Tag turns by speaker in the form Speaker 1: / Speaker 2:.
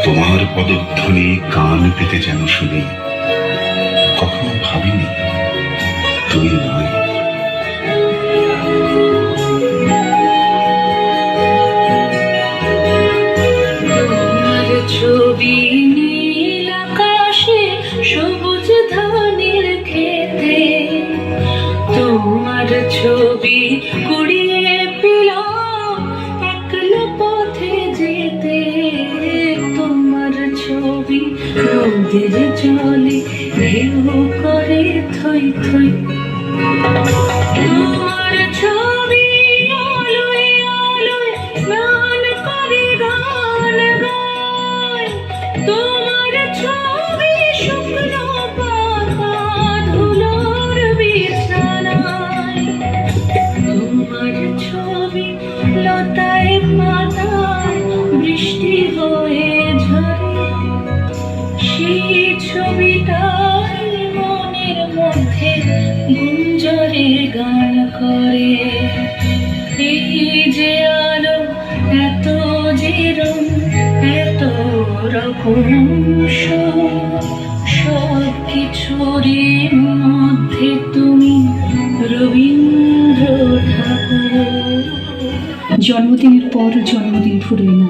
Speaker 1: তোমার পদধ্বনি কান পেতে যেন শুনি, কখনো ভাবিনি তুমি নয়।
Speaker 2: তোমার ছবি নীল আকাশে, সবুজ ধানের খেতে, তোমার ছবি কুড়িয়ে পেলাম একলা পথে যেতে। তোমার ছবি নদীর জলে ঢেউ করে থই থই। তোমার ছবি আলোয় আলোয় স্নান করে গান গায়। তোমার ছবি শুকনো পাতা ধুলোর বিছানায়। তোমার ছবি লতায় পাতায় বৃষ্টি হয়ে ঝরে। সেই ছবিটাই মনের মধ্যে গুঞ্জরে গান করে। এই যে আলো, এত যে রং, এত রকম সব কিছুরই মধ্যে তুমি রবীন্দ্র ঠাকুর।
Speaker 3: জন্মদিনের পর জন্মদিন ফুরোয় না।